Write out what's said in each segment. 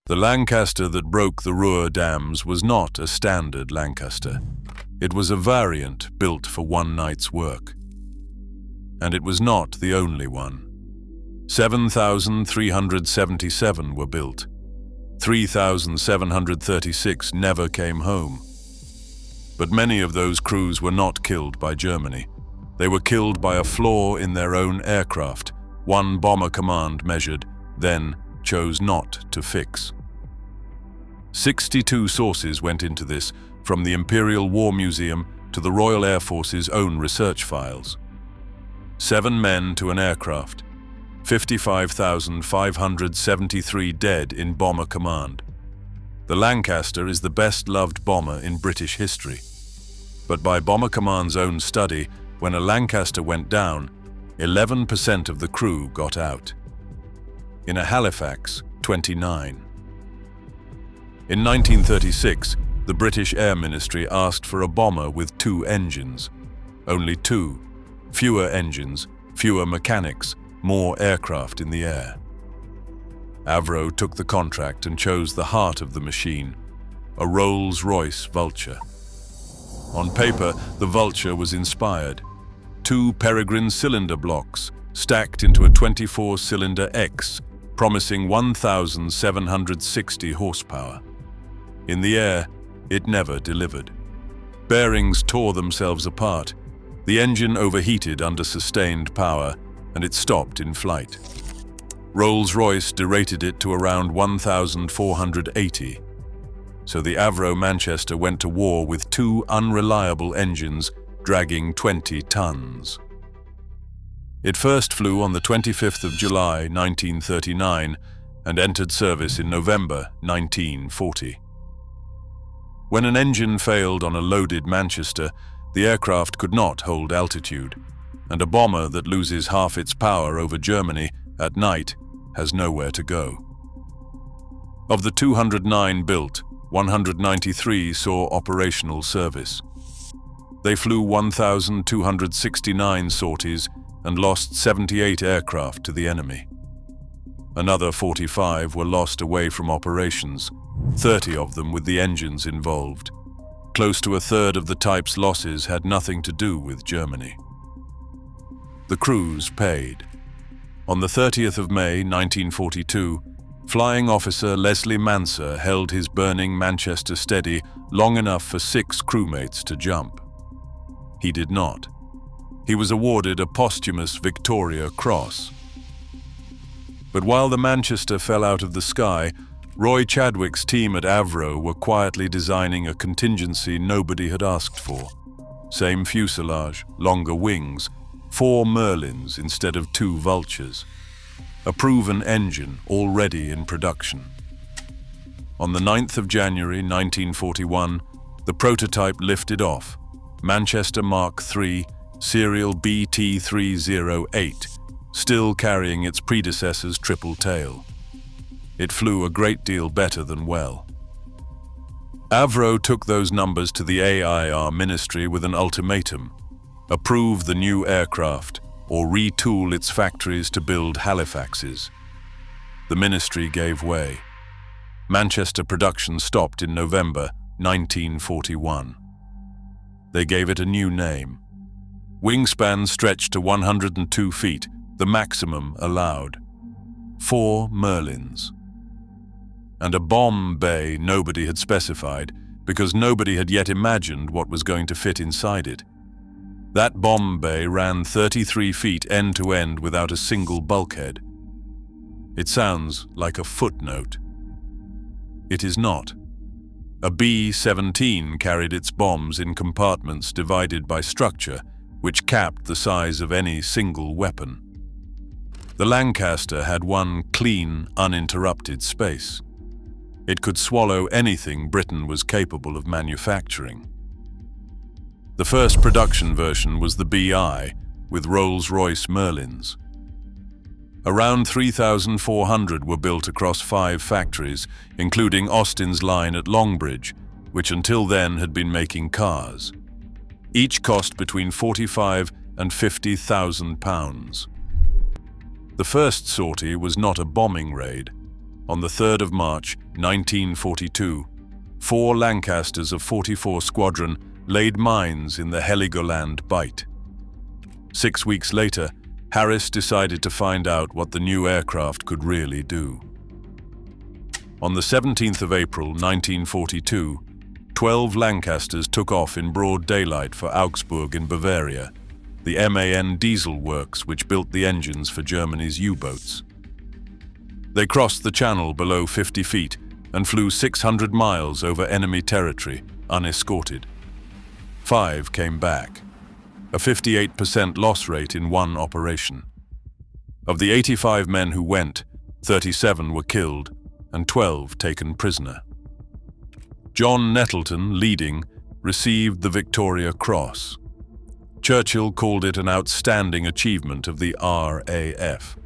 The Lancaster that broke the Ruhr dams was not a standard Lancaster. It was a variant built for one night's work. And it was not the only one. 7,377 were built. 3,736 never came home. But many of those crews were not killed by Germany. They were killed by a flaw in their own aircraft, one bomber command measured, then chose not to fix. 62 sources went into this, from the Imperial War Museum to the Royal Air Force's own research files. 7 men to an aircraft, 55,573 dead in bomber command. The Lancaster is the best-loved bomber in British history. But by Bomber Command's own study, when a Lancaster went down, 11% of the crew got out. In a Halifax, 29. In 1936, the British Air Ministry asked for a bomber with 2 engines. Only 2. Fewer engines, fewer mechanics, more aircraft in the air. Avro took the contract and chose the heart of the machine, a Rolls-Royce Vulture. On paper, the Vulture was inspired. 2 Peregrine cylinder blocks stacked into a 24-cylinder X, promising 1,760 horsepower. In the air, it never delivered. Bearings tore themselves apart. The engine overheated under sustained power, and it stopped in flight. Rolls-Royce derated it to around 1,480. So the Avro Manchester went to war with 2 unreliable engines dragging 20 tons. It first flew on the 25th of July, 1939, and entered service in November, 1940. When an engine failed on a loaded Manchester, the aircraft could not hold altitude, and a bomber that loses half its power over Germany at night has nowhere to go. Of the 209 built, 193 saw operational service. They flew 1,269 sorties and lost 78 aircraft to the enemy. Another 45 were lost away from operations, 30 of them with the engines involved. Close to a third of the type's losses had nothing to do with Germany. The crews paid. On the 30th of May, 1942, Flying Officer Leslie Manser held his burning Manchester steady long enough for 6 crewmates to jump. He did not. He was awarded a posthumous Victoria Cross. But while the Manchester fell out of the sky, Roy Chadwick's team at Avro were quietly designing a contingency nobody had asked for. Same fuselage, longer wings, 4 Merlins instead of 2 Vultures. A proven engine already in production. On the 9th of January 1941, the prototype lifted off, Manchester Mark III, serial BT308, still carrying its predecessor's triple tail. It flew a great deal better than well. Avro took those numbers to the AIR Ministry with an ultimatum: approve the new aircraft or retool its factories to build Halifaxes. The ministry gave way. Manchester production stopped in November 1941. They gave it a new name. Wingspan stretched to 102 feet, the maximum allowed. 4 Merlins. And a bomb bay nobody had specified, because nobody had yet imagined what was going to fit inside it. That bomb bay ran 33 feet end to end without a single bulkhead. It sounds like a footnote. It is not. A B-17 carried its bombs in compartments divided by structure, which capped the size of any single weapon. The Lancaster had one clean, uninterrupted space. It could swallow anything Britain was capable of manufacturing. The first production version was the BI, with Rolls-Royce Merlins. Around 3,400 were built across 5 factories, including Austin's line at Longbridge, which until then had been making cars. Each cost between £45,000 and £50,000. The first sortie was not a bombing raid. On the 3rd of March, 1942, 4 Lancasters of 44 Squadron laid mines in the Heligoland Bight. 6 weeks later, Harris decided to find out what the new aircraft could really do. On the 17th of April, 1942, 12 Lancasters took off in broad daylight for Augsburg in Bavaria, the MAN diesel works which built the engines for Germany's U-boats. They crossed the channel below 50 feet and flew 600 miles over enemy territory, unescorted. 5 came back, a 58% loss rate in one operation. Of the 85 men who went, 37 were killed and 12 taken prisoner. John Nettleton, leading, received the Victoria Cross. Churchill called it an outstanding achievement of the RAF.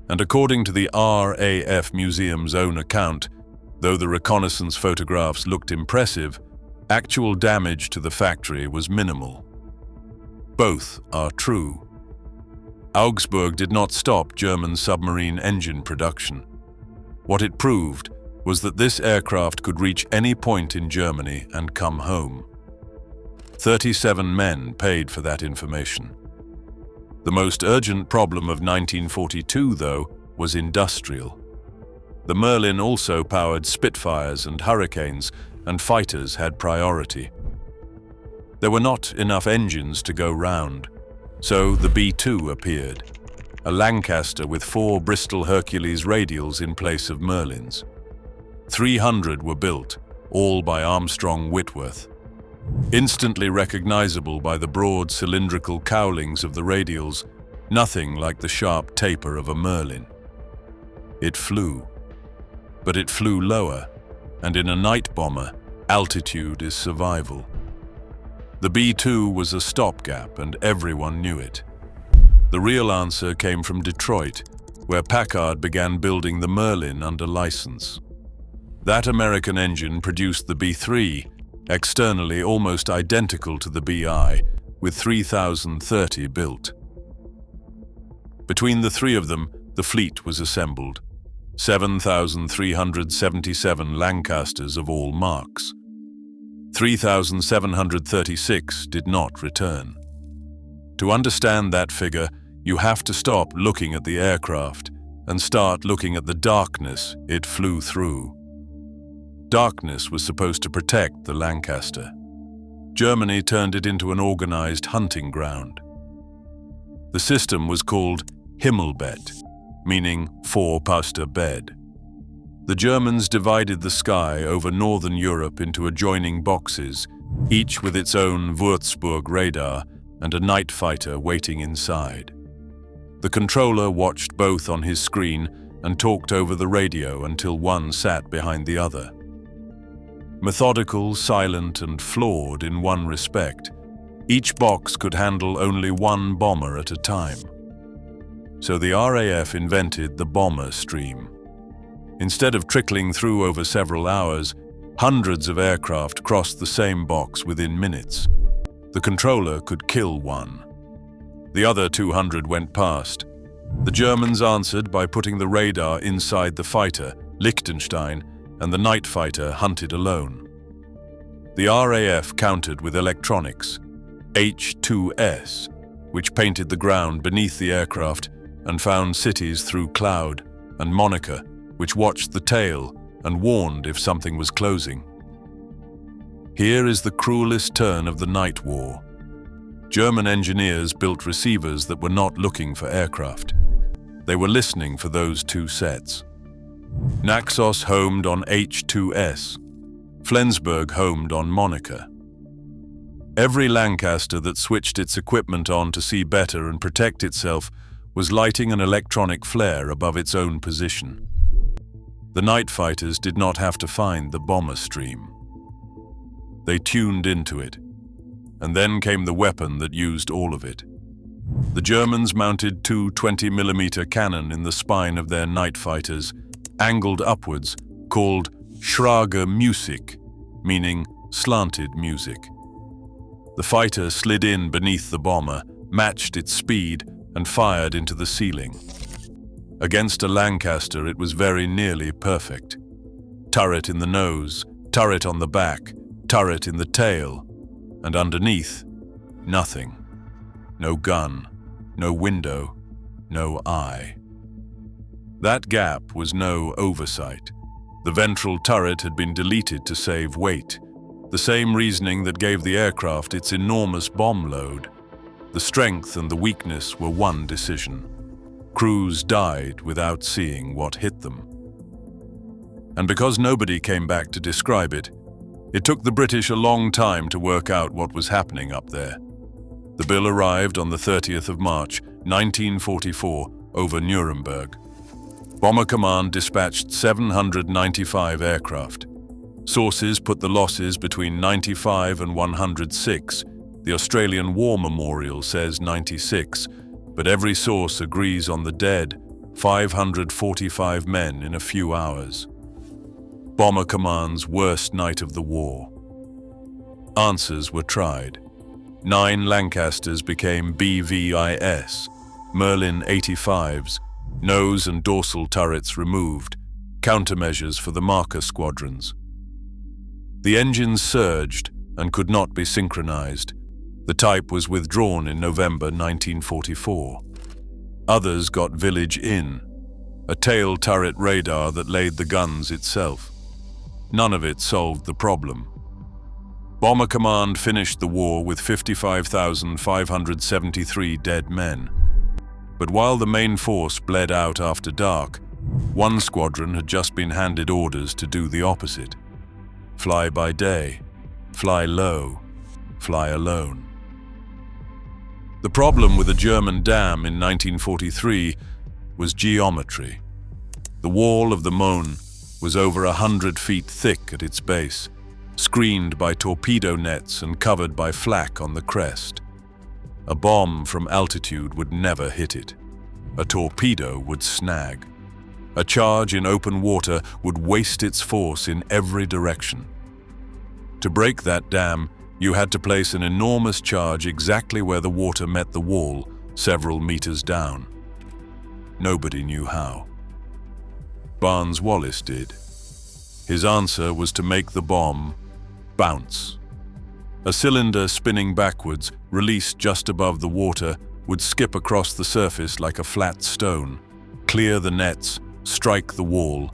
And according to the RAF Museum's own account, though the reconnaissance photographs looked impressive, actual damage to the factory was minimal. Both are true. Augsburg did not stop German submarine engine production. What it proved was that this aircraft could reach any point in Germany and come home. 37 men paid for that information. The most urgent problem of 1942, though, was industrial. The Merlin also powered Spitfires and Hurricanes, and fighters had priority. There were not enough engines to go round, so the B-2 appeared, a Lancaster with 4 Bristol Hercules radials in place of Merlins. 300 were built, all by Armstrong Whitworth. Instantly recognizable by the broad cylindrical cowlings of the radials, nothing like the sharp taper of a Merlin. It flew, but it flew lower, and in a night bomber, altitude is survival. The B-2 was a stopgap, and everyone knew it. The real answer came from Detroit, where Packard began building the Merlin under license. That American engine produced the B-3, externally almost identical to the BI, with 3,030 built. Between the 3 of them, the fleet was assembled. 7,377 Lancasters of all marks. 3,736 did not return. To understand that figure, you have to stop looking at the aircraft and start looking at the darkness it flew through. Darkness was supposed to protect the Lancaster. Germany turned it into an organized hunting ground. The system was called Himmelbett, meaning 4-poster bed. The Germans divided the sky over northern Europe into adjoining boxes, each with its own Würzburg radar and a night fighter waiting inside. The controller watched both on his screen and talked over the radio until one sat behind the other. Methodical, silent, and flawed in one respect, each box could handle only one bomber at a time. So the RAF invented the bomber stream. Instead of trickling through over several hours, hundreds of aircraft crossed the same box within minutes. The controller could kill one. The other 200 went past. The Germans answered by putting the radar inside the fighter, Liechtenstein, and the night fighter hunted alone. The RAF countered with electronics, H-2S, which painted the ground beneath the aircraft and found cities through cloud, and Monica, which watched the tail and warned if something was closing. Here is the cruelest turn of the night war. German engineers built receivers that were not looking for aircraft. They were listening for those 2 sets. Naxos homed on H-2S. Flensburg homed on Monica. Every Lancaster that switched its equipment on to see better and protect itself was lighting an electronic flare above its own position. The night fighters did not have to find the bomber stream. They tuned into it, and then came the weapon that used all of it. The Germans mounted 2 20mm cannon in the spine of their night fighters, angled upwards, called Schräge Musik, meaning slanted music. The fighter slid in beneath the bomber, matched its speed, and fired into the ceiling. Against a Lancaster, it was very nearly perfect. Turret in the nose, turret on the back, turret in the tail, and underneath, nothing. No gun, no window, no eye. That gap was no oversight. The ventral turret had been deleted to save weight, the same reasoning that gave the aircraft its enormous bomb load. The strength and the weakness were one decision. Crews died without seeing what hit them. And because nobody came back to describe it, it took the British a long time to work out what was happening up there. The bill arrived on the 30th of March, 1944, over Nuremberg. Bomber Command dispatched 795 aircraft. Sources put the losses between 95 and 106. The Australian War Memorial says 96, but every source agrees on the dead, 545 men in a few hours. Bomber Command's worst night of the war. Answers were tried. 9 Lancasters became BVIS, Merlin 85s, nose and dorsal turrets removed, countermeasures for the marker squadrons. The engines surged and could not be synchronized. The type was withdrawn in November 1944. Others got Village In, a tail turret radar that laid the guns itself. None of it solved the problem. Bomber Command finished the war with 55,573 dead men. But while the main force bled out after dark, one squadron had just been handed orders to do the opposite. Fly by day, fly low, fly alone. The problem with the German dam in 1943 was geometry. The wall of the Möhne was over 100 feet thick at its base, screened by torpedo nets and covered by flak on the crest. A bomb from altitude would never hit it. A torpedo would snag. A charge in open water would waste its force in every direction. To break that dam, you had to place an enormous charge exactly where the water met the wall, several meters down. Nobody knew how. Barnes-Wallis did. His answer was to make the bomb bounce. A cylinder spinning backwards, released just above the water, would skip across the surface like a flat stone, clear the nets, strike the wall,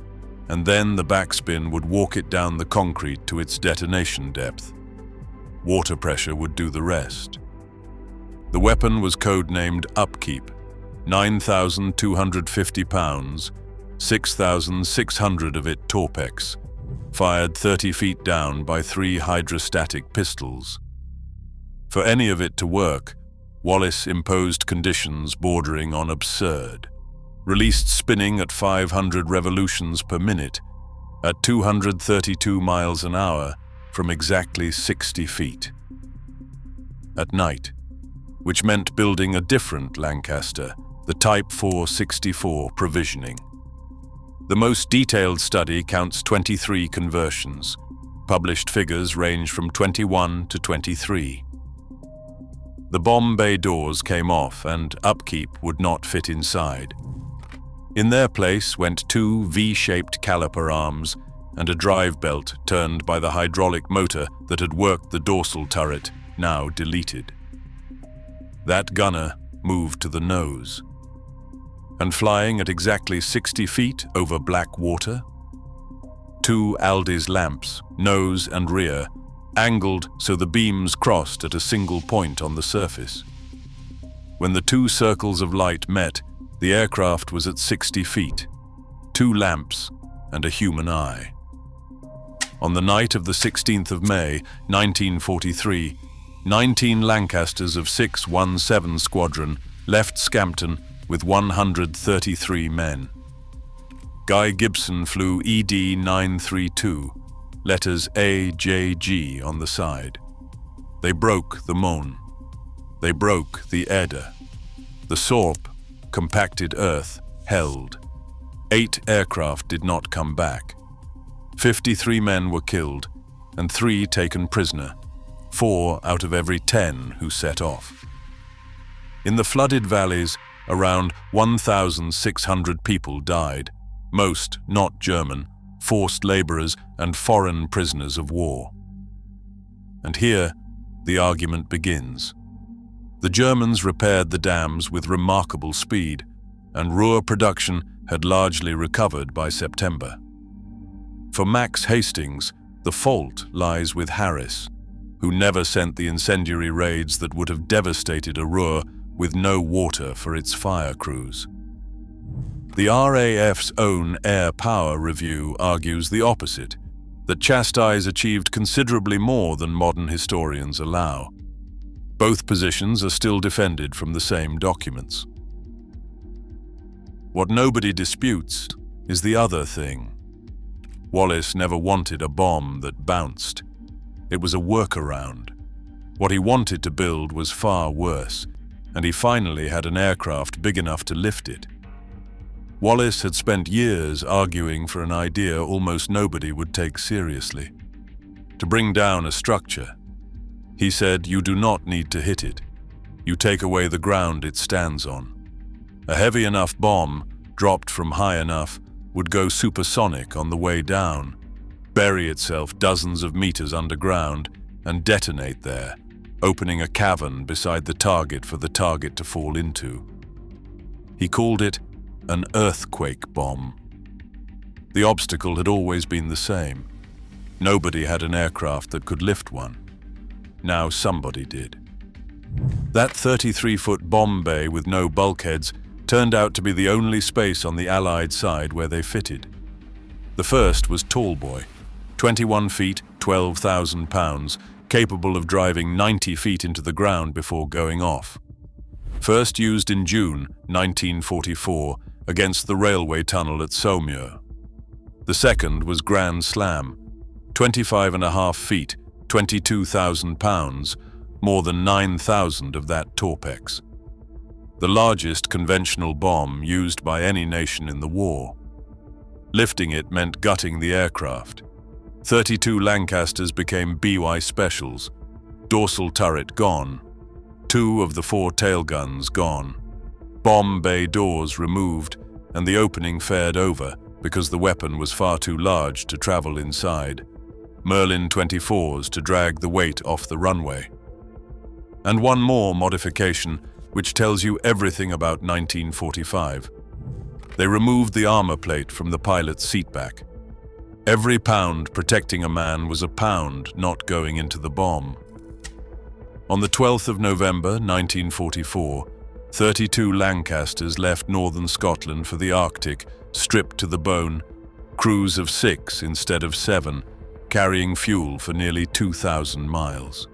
and then the backspin would walk it down the concrete to its detonation depth. Water pressure would do the rest. The weapon was codenamed Upkeep, 9,250 pounds, 6,600 of it Torpex, fired 30 feet down by 3 hydrostatic pistols. For any of it to work, Wallis imposed conditions bordering on absurd. Released spinning at 500 revolutions per minute, at 232 miles an hour from exactly 60 feet. At night, which meant building a different Lancaster, the Type 464 provisioning. The most detailed study counts 23 conversions. Published figures range from 21 to 23. The bomb bay doors came off and Upkeep would not fit inside. In their place went 2 V-shaped caliper arms and a drive belt turned by the hydraulic motor that had worked the dorsal turret, now deleted. That gunner moved to the nose. And flying at exactly 60 feet over black water, 2 Aldi's lamps, nose and rear, angled so the beams crossed at a single point on the surface. When the 2 circles of light met, the aircraft was at 60 feet, 2 lamps and a human eye. On the night of the 16th of May, 1943, 19 Lancasters of 617 Squadron left Scampton with 133 men. Guy Gibson flew ED 932, letters AJG on the side. They broke the Möhne. They broke the Eder. The Sorp, compacted earth, held. 8 aircraft did not come back. 53 men were killed and 3 taken prisoner, 4 out of every 10 who set off. In the flooded valleys, around 1,600 people died, most not German, forced laborers and foreign prisoners of war. And here, the argument begins. The Germans repaired the dams with remarkable speed, and Ruhr production had largely recovered by September. For Max Hastings, the fault lies with Harris, who never sent the incendiary raids that would have devastated a Ruhr with no water for its fire crews. The RAF's own Air Power Review argues the opposite, that Chastise achieved considerably more than modern historians allow. Both positions are still defended from the same documents. What nobody disputes is the other thing. Wallace never wanted a bomb that bounced. It was a workaround. What he wanted to build was far worse, and he finally had an aircraft big enough to lift it. Wallace had spent years arguing for an idea almost nobody would take seriously. To bring down a structure, he said, you do not need to hit it. You take away the ground it stands on. A heavy enough bomb, dropped from high enough, would go supersonic on the way down, bury itself dozens of meters underground, and detonate there, opening a cavern beside the target for the target to fall into. He called it an earthquake bomb. The obstacle had always been the same. Nobody had an aircraft that could lift one. Now somebody did. That 33-foot bomb bay with no bulkheads turned out to be the only space on the Allied side where they fitted. The first was Tallboy, 21 feet, 12,000 pounds, capable of driving 90 feet into the ground before going off. First used in June 1944 against the railway tunnel at Saumur. The second was Grand Slam, 25.5 feet, 22,000 pounds, more than 9,000 of that Torpex. The largest conventional bomb used by any nation in the war. Lifting it meant gutting the aircraft. 32 Lancasters became BY Specials, dorsal turret gone, 2 of the 4 tail guns gone, bomb bay doors removed, and the opening fared over because the weapon was far too large to travel inside. Merlin 24s to drag the weight off the runway. And one more modification which tells you everything about 1945. They removed the armor plate from the pilot's seatback. Every pound protecting a man was a pound not going into the bomb. On the 12th of November 1944, 32 Lancasters left northern Scotland for the Arctic, stripped to the bone, crews of 6 instead of 7, carrying fuel for nearly 2,000 miles.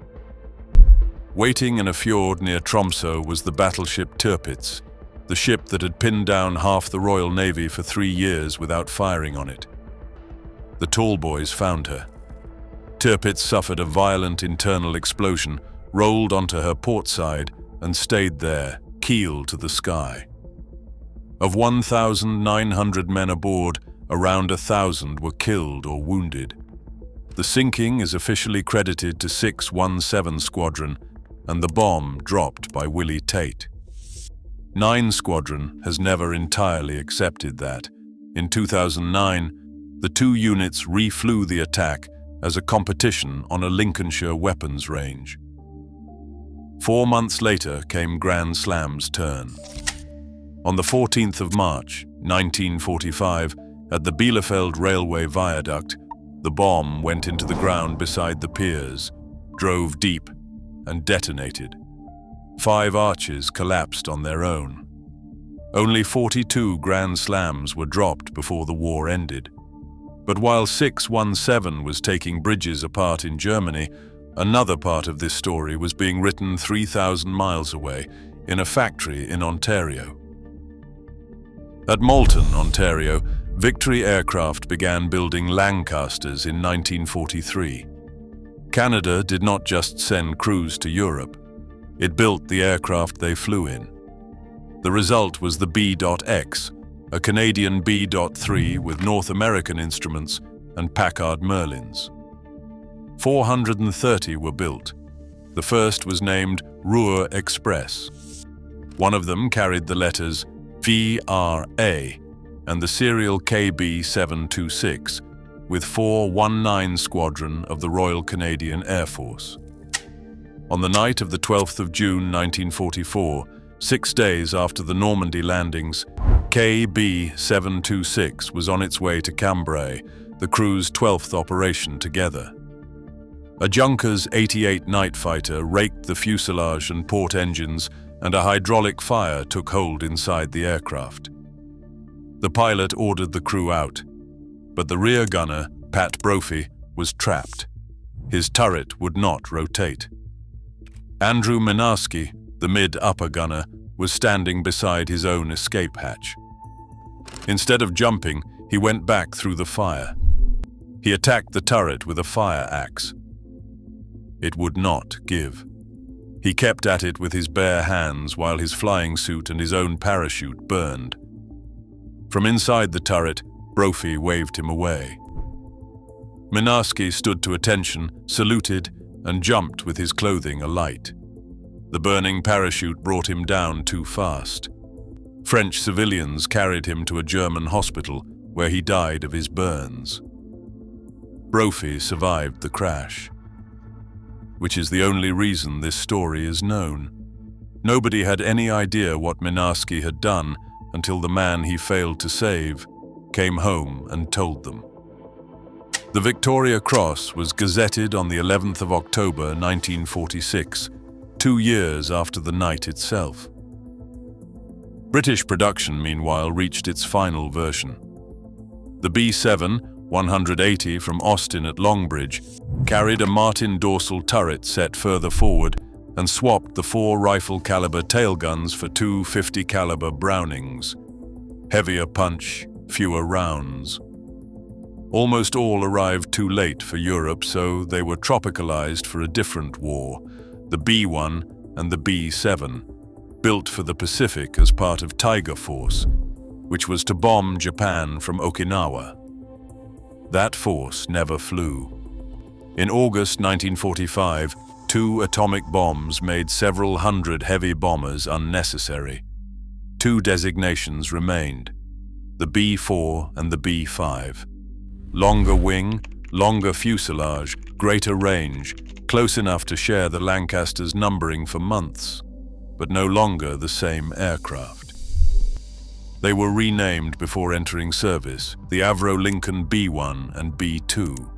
Waiting in a fjord near Tromsø was the battleship Tirpitz, the ship that had pinned down half the Royal Navy for 3 years without firing on it. The Tallboys found her. Tirpitz suffered a violent internal explosion, rolled onto her port side, and stayed there, keel to the sky. Of 1,900 men aboard, around 1,000 were killed or wounded. The sinking is officially credited to 617 Squadron, and the bomb dropped by Willie Tate. 9 Squadron has never entirely accepted that. In 2009, the 2 units reflew the attack as a competition on a Lincolnshire weapons range. 4 months later came Grand Slam's turn. On the 14th of March, 1945, at the Bielefeld Railway Viaduct, the bomb went into the ground beside the piers, drove deep, and detonated. 5 arches collapsed on their own. Only 42 Grand Slams were dropped before the war ended. But while 617 was taking bridges apart in Germany, another part of this story was being written 3,000 miles away in a factory in Ontario. At Moulton, Ontario, Victory Aircraft began building Lancasters in 1943. Canada did not just send crews to Europe. It built the aircraft they flew in. The result was the B.X, a Canadian B.3 with North American instruments and Packard Merlins. 430 were built. The first was named Ruhr Express. One of them carried the letters VRA and the serial KB726 with 419 Squadron of the Royal Canadian Air Force. On the night of the 12th of June 1944, 6 days after the Normandy landings, KB726 was on its way to Cambrai, the crew's 12th operation together. A Junkers 88 night fighter raked the fuselage and port engines, and a hydraulic fire took hold inside the aircraft. The pilot ordered the crew out, but the rear gunner, Pat Brophy, was trapped. His turret would not rotate. Andrew Minarski, the mid-upper gunner, was standing beside his own escape hatch. Instead of jumping, he went back through the fire. He attacked the turret with a fire axe. It would not give. He kept at it with his bare hands while his flying suit and his own parachute burned. From inside the turret, Brophy waved him away. Minarski stood to attention, saluted, and jumped with his clothing alight. The burning parachute brought him down too fast. French civilians carried him to a German hospital where he died of his burns. Brophy survived the crash, which is the only reason this story is known. Nobody had any idea what Minarski had done until the man he failed to save came home and told them. The Victoria Cross was gazetted on the 11th of October 1946, 2 years after the night itself. British production, meanwhile, reached its final version. The B-7-180 from Austin at Longbridge carried a Martin dorsal turret set further forward and swapped the 4 rifle-caliber tailguns for 2 50-caliber Brownings. Heavier punch, fewer rounds. Almost all arrived too late for Europe, so they were tropicalized for a different war, the B-1 and the B-7, built for the Pacific as part of Tiger Force, which was to bomb Japan from Okinawa. That force never flew. In August 1945, 2 atomic bombs made several hundred heavy bombers unnecessary. 2 designations remained, the B-4 and the B-5. Longer wing, longer fuselage, greater range, close enough to share the Lancaster's numbering for months, but no longer the same aircraft. They were renamed before entering service, the Avro Lincoln B-1 and B-2.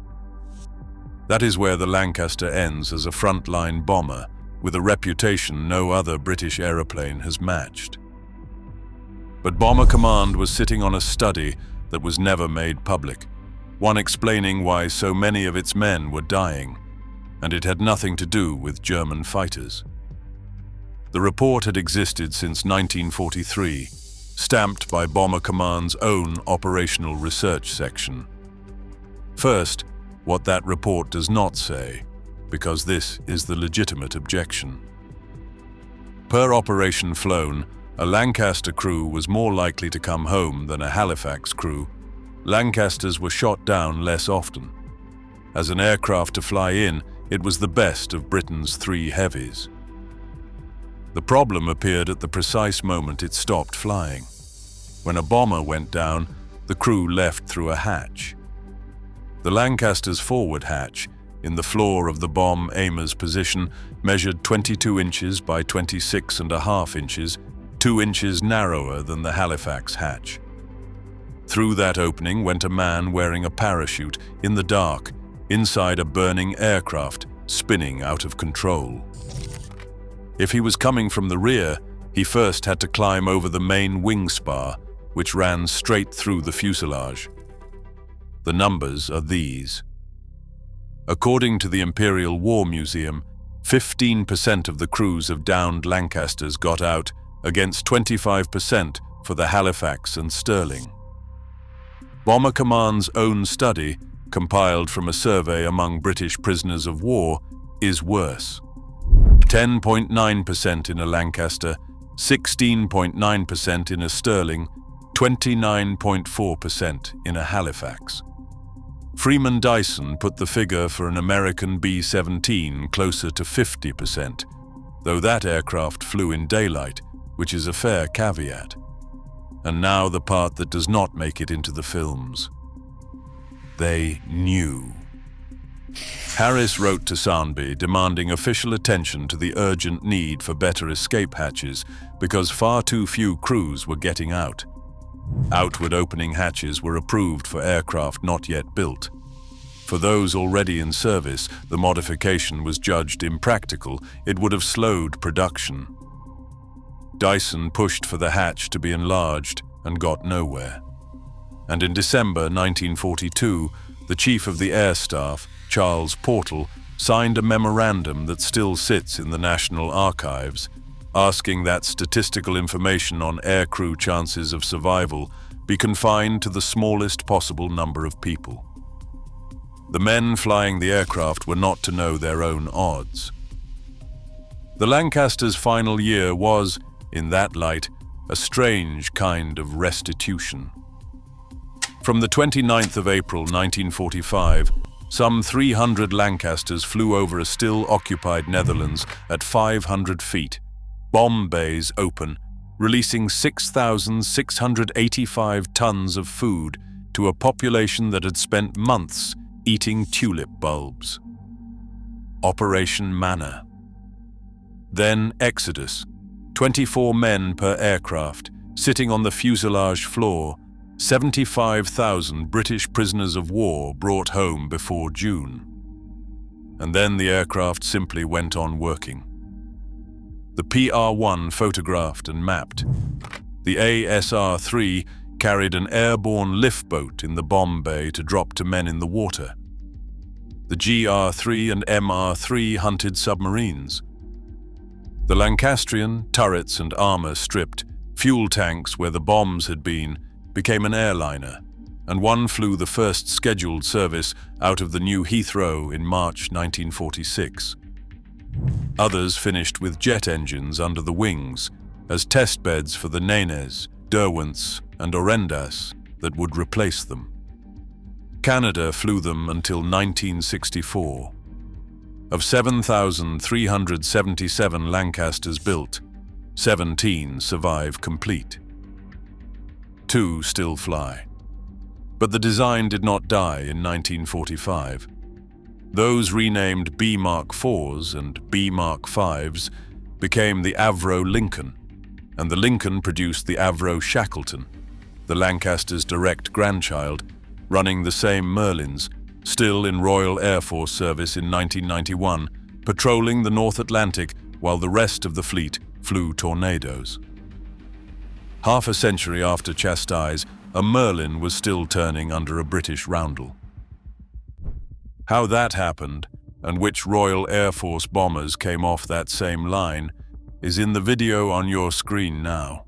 That is where the Lancaster ends as a frontline bomber, with a reputation no other British aeroplane has matched. But Bomber Command was sitting on a study that was never made public, one explaining why so many of its men were dying, and it had nothing to do with German fighters. The report had existed since 1943, stamped by Bomber Command's own operational research section. First, what that report does not say, because this is the legitimate objection. Per operation flown, a Lancaster crew was more likely to come home than a Halifax crew. Lancasters were shot down less often. As an aircraft to fly in, it was the best of Britain's 3 heavies. The problem appeared at the precise moment it stopped flying. When a bomber went down, the crew left through a hatch. The Lancaster's forward hatch, in the floor of the bomb aimer's position, measured 22 inches by 26.5 inches, 2 inches narrower than the Halifax hatch. Through that opening went a man wearing a parachute, in the dark, inside a burning aircraft, spinning out of control. If he was coming from the rear, he first had to climb over the main wing spar, which ran straight through the fuselage. The numbers are these. According to the Imperial War Museum, 15% of the crews of downed Lancasters got out, against 25% for the Halifax and Stirling. Bomber Command's own study, compiled from a survey among British prisoners of war, is worse. 10.9% in a Lancaster, 16.9% in a Stirling, 29.4% in a Halifax. Freeman Dyson put the figure for an American B-17 closer to 50%, though that aircraft flew in daylight, which is a fair caveat. And now the part that does not make it into the films. They knew. Harris wrote to Soundby demanding official attention to the urgent need for better escape hatches because far too few crews were getting out. Outward opening hatches were approved for aircraft not yet built. For those already in service, the modification was judged impractical. It would have slowed production. Dyson pushed for the hatch to be enlarged and got nowhere. And in December 1942, the Chief of the Air Staff, Charles Portal, signed a memorandum that still sits in the National Archives, asking that statistical information on aircrew chances of survival be confined to the smallest possible number of people. The men flying the aircraft were not to know their own odds. The Lancaster's final year was, in that light, a strange kind of restitution. From the 29th of April 1945, some 300 Lancasters flew over a still-occupied Netherlands at 500 feet, bomb bays open, releasing 6,685 tons of food to a population that had spent months eating tulip bulbs. Operation Manna. Then Exodus, 24 men per aircraft, sitting on the fuselage floor, 75,000 British prisoners of war brought home before June. And then the aircraft simply went on working. The PR-1 photographed and mapped. The ASR-3 carried an airborne lift boat in the bomb bay to drop to men in the water. The GR-3 and MR-3 hunted submarines. The Lancastrian, turrets and armor stripped, fuel tanks where the bombs had been, became an airliner, and one flew the first scheduled service out of the new Heathrow in March 1946. Others finished with jet engines under the wings as test beds for the Nenes, Derwents and Orendas that would replace them. Canada flew them until 1964. Of 7,377 Lancasters built, 17 survive complete. 2 still fly. But the design did not die in 1945. Those renamed B Mark IVs and B Mark Vs became the Avro Lincoln, and the Lincoln produced the Avro Shackleton, the Lancaster's direct grandchild, running the same Merlins, still in Royal Air Force service in 1991, patrolling the North Atlantic while the rest of the fleet flew Tornadoes. Half a century after Chastise, a Merlin was still turning under a British roundel. How that happened, and which Royal Air Force bombers came off that same line, is in the video on your screen now.